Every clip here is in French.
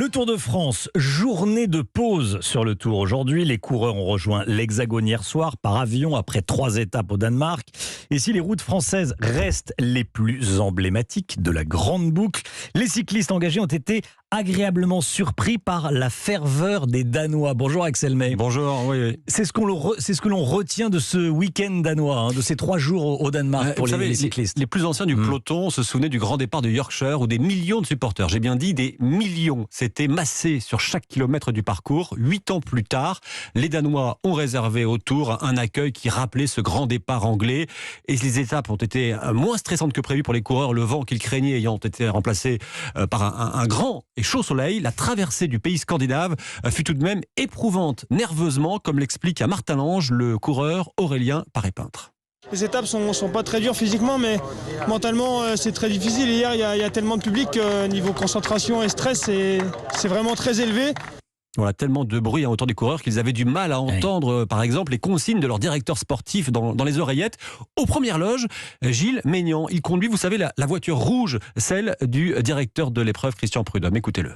Le Tour de France, journée de pause sur le Tour aujourd'hui. Les coureurs ont rejoint l'Hexagone hier soir par avion après 3 étapes au Danemark. Et si les routes françaises restent les plus emblématiques de la grande boucle, les cyclistes engagés ont été agréablement surpris par la ferveur des Danois. Bonjour Axel May. Bonjour, oui. C'est ce que l'on retient de ce week-end danois, de ces 3 jours au Danemark pour les cyclistes. Les plus anciens du peloton se souvenaient du grand départ de Yorkshire où des millions de supporters, j'ai bien dit des millions, s'étaient massés sur chaque kilomètre du parcours. 8 ans plus tard, les Danois ont réservé au Tour un accueil qui rappelait ce grand départ anglais. Et les étapes ont été moins stressantes que prévu pour les coureurs, le vent qu'ils craignaient ayant été remplacé par un grand et chaud soleil. La traversée du pays scandinave fut tout de même éprouvante, nerveusement, comme l'explique à Martin Lange, le coureur Aurélien Paré-Peintre. Les étapes sont pas très dures physiquement, mais mentalement c'est très difficile. Hier, il y a tellement de public, niveau concentration et stress, c'est vraiment très élevé. Voilà, tellement de bruit autour des coureurs qu'ils avaient du mal à entendre, par exemple, les consignes de leur directeur sportif dans les oreillettes. Aux premières loges, Gilles Maignan, il conduit, vous savez, la voiture rouge, celle du directeur de l'épreuve, Christian Prudhomme. Écoutez-le.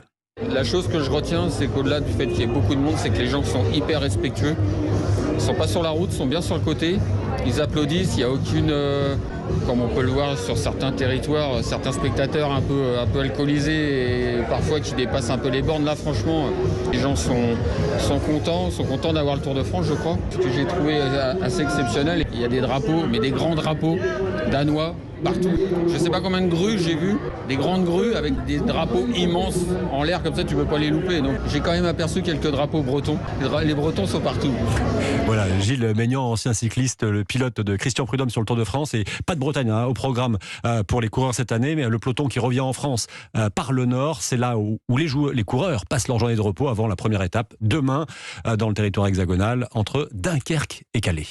La chose que je retiens, c'est qu'au-delà du fait qu'il y ait beaucoup de monde, c'est que les gens sont hyper respectueux. Ils ne sont pas sur la route, ils sont bien sur le côté. Ils applaudissent, il n'y a aucune... comme on peut le voir sur certains territoires, certains spectateurs un peu alcoolisés et parfois qui dépassent un peu les bornes. Là, franchement, les gens sont contents d'avoir le Tour de France, je crois. Ce que j'ai trouvé assez exceptionnel, il y a des drapeaux, mais des grands drapeaux danois partout. Je ne sais pas combien de grues j'ai vu, des grandes grues avec des drapeaux immenses en l'air, comme ça tu ne peux pas les louper. Donc j'ai quand même aperçu quelques drapeaux bretons. Les Bretons sont partout. Voilà, Gilles Maignan, ancien cycliste, le pilote de Christian Prudhomme sur le Tour de France. Et pas de Bretagne au programme pour les coureurs cette année, mais le peloton qui revient en France par le nord, c'est là où les coureurs passent leur journée de repos avant la première étape, demain, dans le territoire hexagonal, entre Dunkerque et Calais.